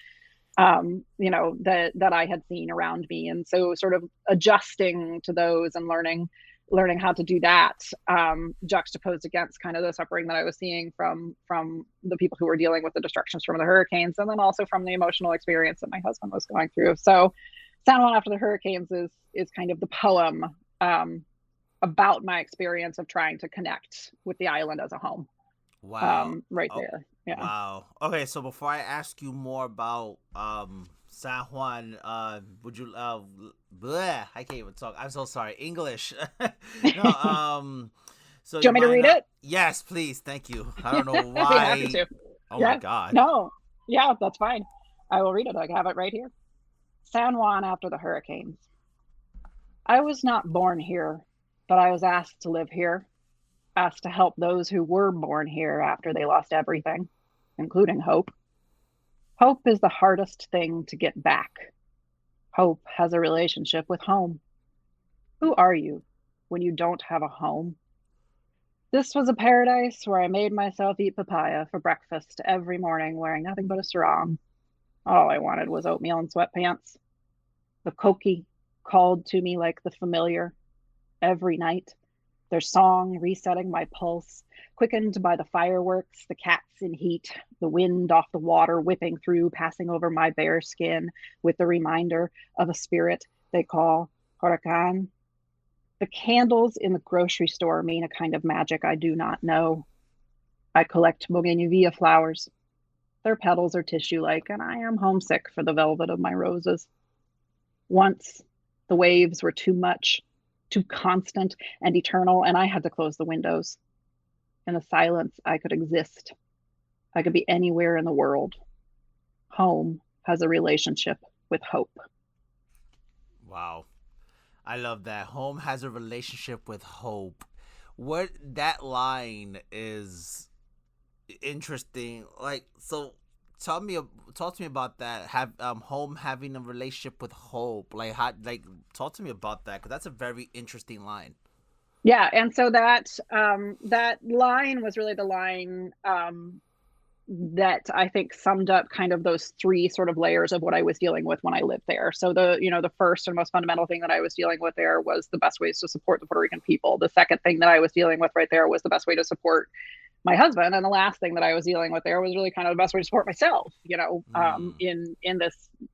that I had seen around me. And so sort of adjusting to those and learning learning how to do that, juxtaposed against kind of the suffering that I was seeing from the people who were dealing with the destructions from the hurricanes, and then also from the emotional experience that my husband was going through. So San Juan After the Hurricanes is kind of the poem about my experience of trying to connect with the island as a home. Wow. Right Oh, there. Yeah. wow. Okay, so before I ask you more about San Juan, would you bleh, I can't even talk. I'm so sorry. English. No, so Do you you want me to mind read it? yes, please. Thank you. I don't know I'd be happy why. to. Oh my Yeah. god. No. Yeah, that's fine. I will read it. I have it right here. San Juan After the Hurricanes. I was not born here, but I was asked to live here, asked to help those who were born here after they lost everything, including hope. Hope is the hardest thing to get back. Hope has a relationship with home. Who are you when you don't have a home? This was a paradise where I made myself eat papaya for breakfast every morning wearing nothing but a sarong. All I wanted was oatmeal and sweatpants. The koki called to me like the familiar every night, their song resetting my pulse, quickened by the fireworks, the cats in heat, the wind off the water whipping through, passing over my bare skin with the reminder of a spirit they call huracan. The candles in the grocery store mean a kind of magic I do not know. I collect bougainvillea flowers. Their petals are tissue-like, and I am homesick for the velvet of my roses. Once, the waves were too much, too constant and eternal, and I had to close the windows. In the silence, I could exist. I could be anywhere in the world. Home has a relationship with hope. Wow. I love that. Home has a relationship with hope. What that line is interesting. Like, so tell me, talk to me about that. Have home having a relationship with hope. Like, how, like, talk to me about that because that's a very interesting line. Yeah, and so that line was really the line that I think summed up kind of those three sort of layers of what I was dealing with when I lived there. So the first and most fundamental thing that I was dealing with there was the best ways to support the Puerto Rican people. The second thing that I was dealing with right there was the best way to support my husband, and the last thing that I was dealing with there was really kind of the best way to support myself, Mm, in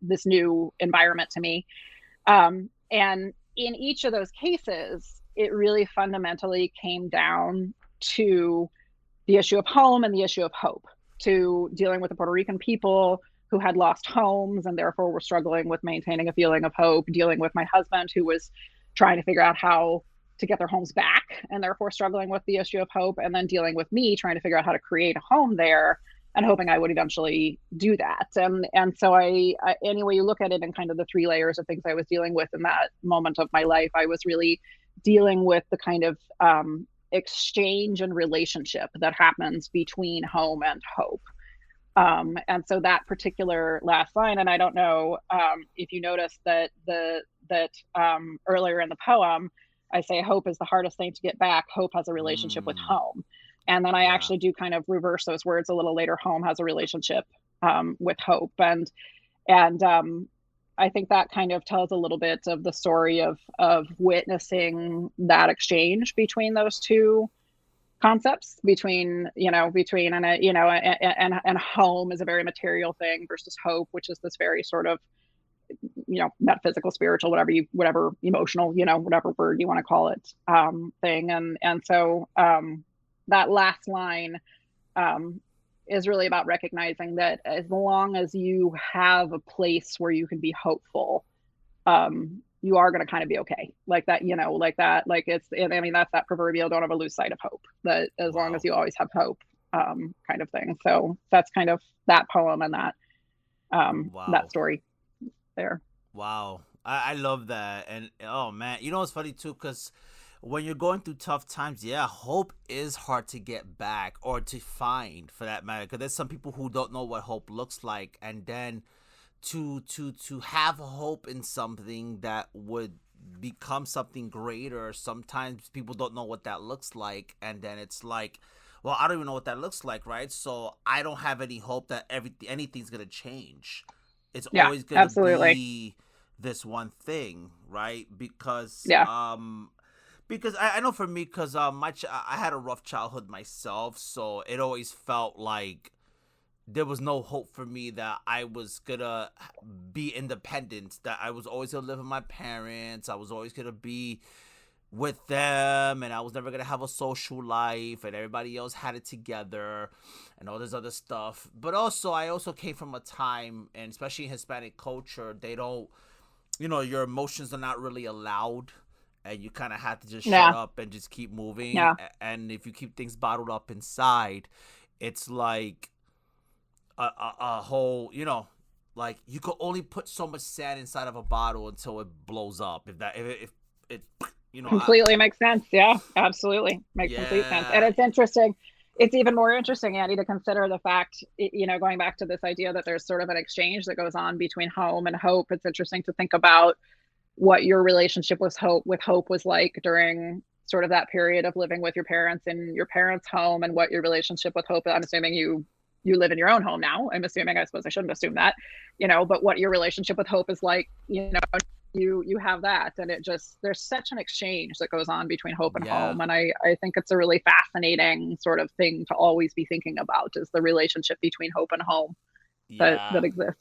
this new environment to me. And in each of those cases, it really fundamentally came down to the issue of home and the issue of hope, to dealing with the Puerto Rican people who had lost homes and therefore were struggling with maintaining a feeling of hope, dealing with my husband who was trying to figure out how to get their homes back and therefore struggling with the issue of hope, and then dealing with me trying to figure out how to create a home there and hoping I would eventually do that. And so any way you look at it in kind of the three layers of things I was dealing with in that moment of my life, I was really dealing with the kind of exchange and relationship that happens between home and hope. And so that particular last line, and I don't know if you noticed that earlier in the poem, I say hope is the hardest thing to get back. Hope has a relationship with mm, home. And then I yeah. actually do kind of reverse those words a little later. Home has a relationship with hope. And I think that kind of tells a little bit of the story of witnessing that exchange between those two concepts, between and home is a very material thing versus hope, which is this very sort of metaphysical, spiritual, whatever emotional, whatever word you want to call it, thing. And so that last line is really about recognizing that as long as you have a place where you can be hopeful, you are going to kind of be okay, like that, I mean, that's that proverbial don't ever lose sight of hope, that as long as Wow. you always have hope, kind of thing. So that's kind of that poem and that Wow. story there. Wow. I love that. And oh man, you know what's funny too? Because when you're going through tough times, yeah, hope is hard to get back or to find for that matter. Because there's some people who don't know what hope looks like. And then to have hope in something that would become something greater, sometimes people don't know what that looks like. And then it's like, well, I don't even know what that looks like, right? So I don't have any hope that anything's going to change. It's Yeah, always going to absolutely. be this one thing, right? Because Yeah. Because I know for me, because I had a rough childhood myself, so it always felt like there was no hope for me that I was gonna be independent. That I was always gonna live with my parents. I was always gonna be with them, and I was never gonna have a social life, and everybody else had it together, and all this other stuff. But also, I also came from a time, and especially in Hispanic culture, they don't, your emotions are not really allowed, and you kind of have to just shut Yeah. up and just keep moving. Yeah. And if you keep things bottled up inside, it's like a whole, like you could only put so much sand inside of a bottle until it blows up. If it, Completely makes sense. Yeah, absolutely. Makes complete sense. And yeah, it's interesting. It's even more interesting, Andy, to consider the fact, going back to this idea that there's sort of an exchange that goes on between home and hope. It's interesting to think about what your relationship with hope was like during sort of that period of living with your parents in your parents' home, and what your relationship with hope. I'm assuming you live in your own home now. I'm assuming, I suppose I shouldn't assume that, but what your relationship with hope is like, you have that, and it just, there's such an exchange that goes on between hope and yeah, home. And I think it's a really fascinating sort of thing to always be thinking about, is the relationship between hope and home that yeah. exists.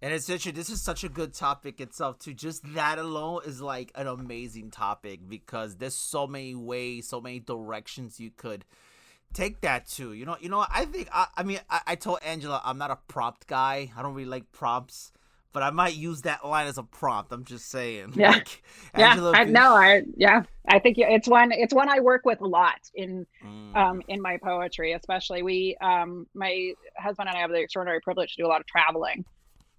And it's actually, this is such a good topic itself too. Just that alone is like an amazing topic, because there's so many ways, so many directions you could take that to. I think I told Angela I'm not a prompt guy. I don't really like prompts, but I might use that line as a prompt. I'm just saying. Yeah. Like, Yeah, Angela, I if you know. I think it's one I work with a lot mm, in my poetry, especially. My husband and I have the extraordinary privilege to do a lot of traveling.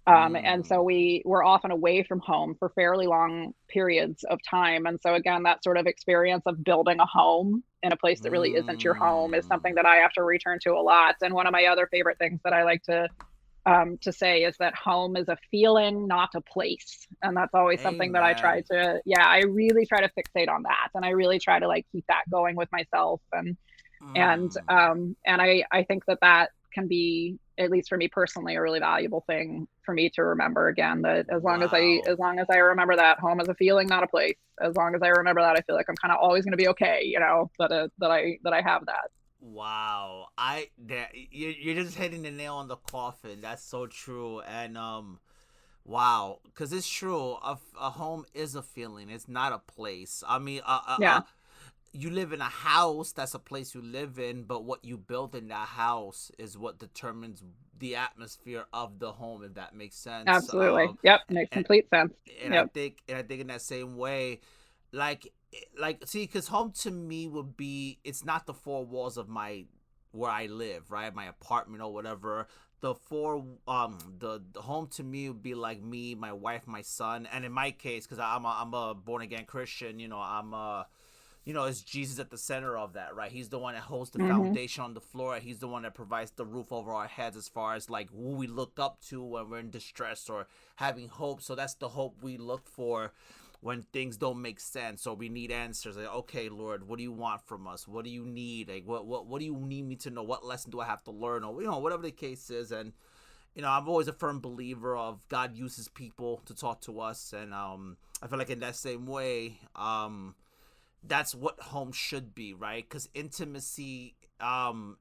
And mm, so we're often away from home for fairly long periods of time. And so again, that sort of experience of building a home in a place that really isn't your home is something mm, that I have to return to a lot. And one of my other favorite things that I like to say is that home is a feeling, not a place. And that's always something that amen. I really try to fixate on that. And I really try to like keep that going with myself. Mm, And I think that can be, at least for me personally, a really valuable thing for me to remember. Again, that wow. as long as I remember that home is a feeling, not a place, as long as I remember that, I feel like I'm kind of always going to be okay, that I have that. Wow, you're just hitting the nail on the coffin. That's so true, and wow, because it's true. A home is a feeling. It's not a place. I mean, Yeah, you live in a house. That's a place you live in, but what you build in that house is what determines the atmosphere of the home. If that makes sense. absolutely. Yep, makes And complete sense. and I Yep. think and I think in that same way, like see, because home to me would be, it's not the four walls of my where I live, right, my apartment or whatever. The home to me would be like me, my wife, my son, and in my case, because I'm a born again Christian, it's Jesus at the center of that, right? He's the one that holds the Hmm. foundation on the floor. He's the one that provides the roof over our heads, as far as like who we look up to when we're in distress or having hope. So that's the hope we look for when things don't make sense or we need answers. Like, okay, Lord, what do you want from us? What do you need? Like, what do you need me to know? What lesson do I have to learn? Or whatever the case is. And I'm always a firm believer of God uses people to talk to us, and I feel like in that same way, that's what home should be, right? Because intimacy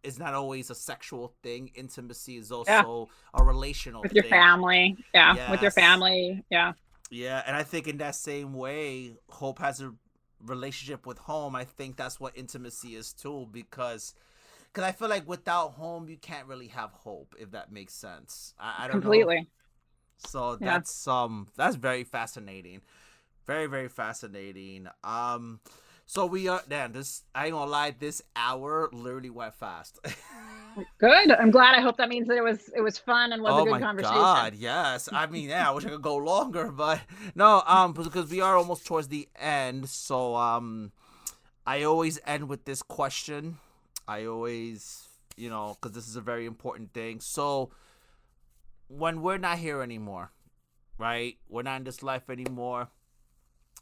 is not always a sexual thing. Intimacy is Yeah, also a relational with your thing. family. Yeah, with your Yes. family. Yeah, Yeah, and I think in that same way, hope has a relationship with home. I think that's what intimacy is too, because I feel like without home, you can't really have hope, if that makes sense. I don't know. completely. So Yeah. that's very fascinating. Very, very fascinating. So we are, damn, this, I ain't gonna lie, this hour literally went fast. Good. I'm glad. I hope that means that it was fun and was a Oh good my conversation. God, yes. I mean, yeah, I wish I could go longer, but no, because we are almost towards the end. So I always end with this question. I always, because this is a very important thing. So when we're not here anymore, right? We're not in this life anymore.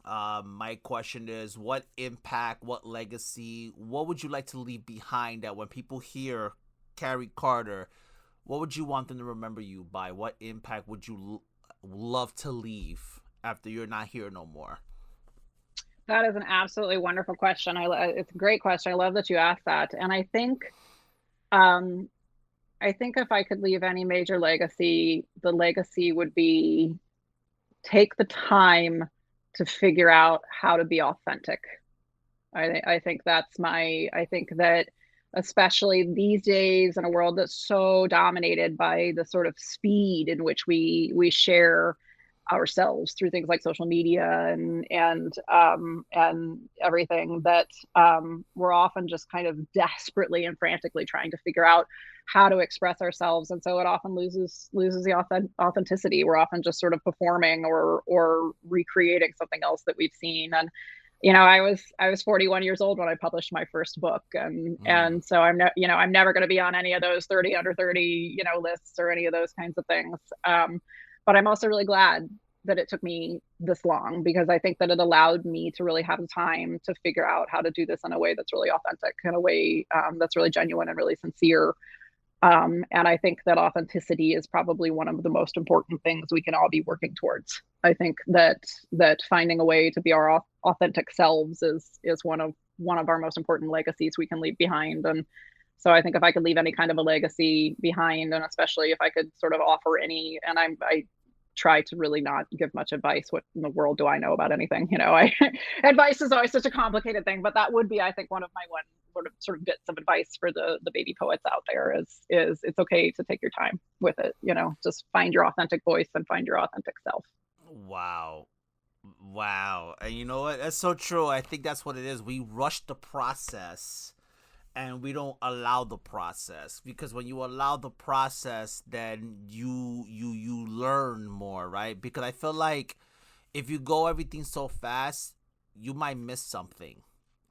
My question is, what impact, what legacy, what would you like to leave behind, that when people hear Carrie Carter, what would you want them to remember you by? What impact would you love to leave after you're not here no more? That is an absolutely wonderful question. It's a great question. I love that you asked that. And um, I think if I could leave any major legacy, the legacy would be take the time to figure out how to be authentic. I think I think that especially these days in a world that's so dominated by the sort of speed in which we share ourselves through things like social media and everything, that we're often just kind of desperately and frantically trying to figure out how to express ourselves, and so it often loses the authenticity. We're often just sort of performing or recreating something else that we've seen. And I was 41 years old when I published my first book, Mm. and so I'm never going to be on any of those 30 under 30 lists or any of those kinds of things. But I'm also really glad that it took me this long, because I think that it allowed me to really have the time to figure out how to do this in a way that's really authentic, in a way that's really genuine and really sincere. And I think that authenticity is probably one of the most important things we can all be working towards. I think that finding a way to be our authentic selves is one of our most important legacies we can leave behind. And so I think if I could leave any kind of a legacy behind, and especially if I could sort of offer any, and I try to really not give much advice. What in the world do I know about anything? I advice is always such a complicated thing, but that would be, I think, one of my one sort of bits of advice for the baby poets out there is it's okay to take your time with it. Just find your authentic voice and find your authentic self. Wow. Wow. And you know what? That's so true. I think that's what it is. We rush the process and we don't allow the process, because when you allow the process, then you learn more, right? Because I feel like if you go everything so fast, you might miss something.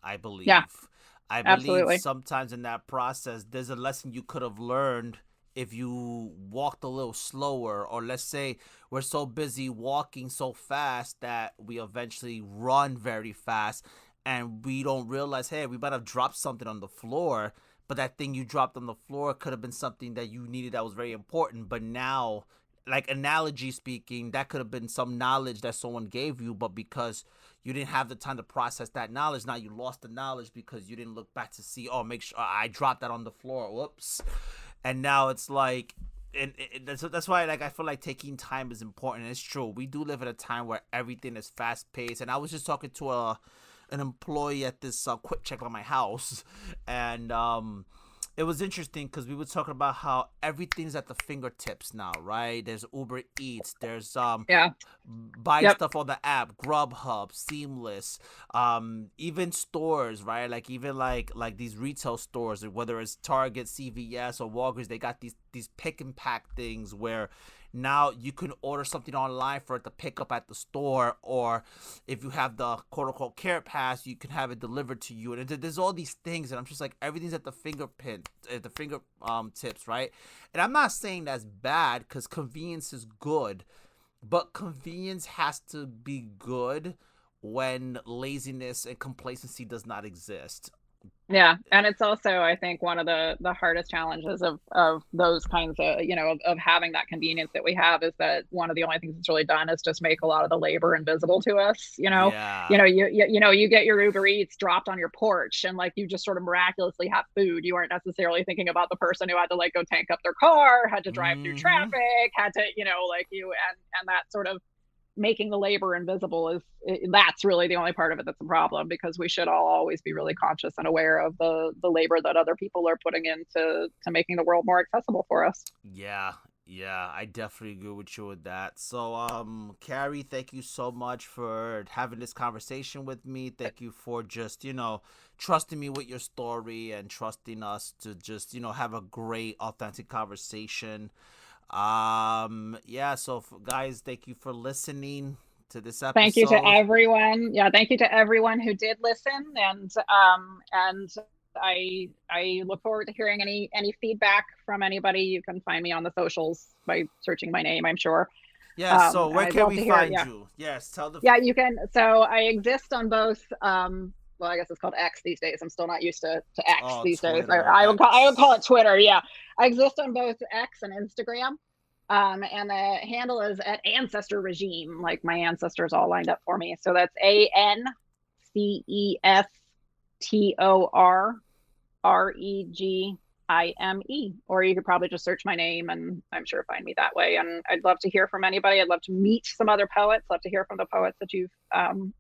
I Yeah, believe. I believe absolutely. sometimes in that process, there's a lesson you could have learned if you walked a little slower. Or let's say we're so busy walking so fast that we eventually run very fast and we don't realize, hey, we might have dropped something on the floor, but that thing you dropped on the floor could have been something that you needed that was very important. But now, like analogy speaking, that could have been some knowledge that someone gave you, but because you didn't have the time to process that knowledge, now you lost the knowledge because you didn't look back to see, oh, make sure I dropped that on the floor. Whoops. And now it's like, and that's why, like, I feel like taking time is important. It's true. We do live at a time where everything is fast paced. And I was just talking to an employee at this quick check by my house, and it was interesting because we were talking about how everything's at the fingertips now, right? There's Uber Eats, there's Yeah. buying Yep. stuff on the app, Grubhub, Seamless, even stores, right? Like even like these retail stores, whether it's Target, CVS, or Walgreens, they got these pick and pack things where now you can order something online for it to pick up at the store, or if you have the quote unquote care pass, you can have it delivered to you. And there's all these things, and I'm just like, everything's at the finger tips, right? And I'm not saying that's bad, because convenience is good, but convenience has to be good when laziness and complacency does not exist. Yeah, and it's also, I think, one of the hardest challenges of those kinds of, of having that convenience that we have, is that one of the only things it's really done is just make a lot of the labor invisible to us. Yeah. You get your Uber Eats dropped on your porch, and like you just sort of miraculously have food. You aren't necessarily thinking about the person who had to like go tank up their car, had to drive through Mm-hmm. traffic, had to, like you, and that sort of making the labor invisible that's really the only part of it that's a problem, because we should all always be really conscious and aware of the labor that other people are putting into to making the world more accessible for us. Yeah, yeah, I definitely agree with you with that. So, Carrie, thank you so much for having this conversation with me. Thank you for just, trusting me with your story and trusting us to just, have a great, authentic conversation. Yeah, so guys, thank you for listening to this Thank you to episode. everyone. Yeah, thank you to everyone who did listen, and I look forward to hearing any feedback from anybody. You can find me on the socials by searching my name, I'm sure. Yeah, so And where I'd can love we to hear, find yeah. you? Yes, tell the. Yeah, you can. So I exist on both. Well, I guess it's called X these days. I'm still not used to X Oh, these days. Twitter, I would call X. it Twitter. Yeah, I exist on both X and Instagram. And the handle is at Ancestor Regime. Like my ancestors all lined up for me. So that's CESTORREGIME, or you could probably just search my name and I'm sure find me that way. And I'd love to hear from anybody. I'd love to meet some other poets, love to hear from the poets that you've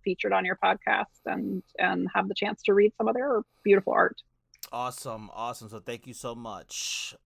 featured on your podcast, and have the chance to read some of their beautiful art. Awesome. So thank you so much.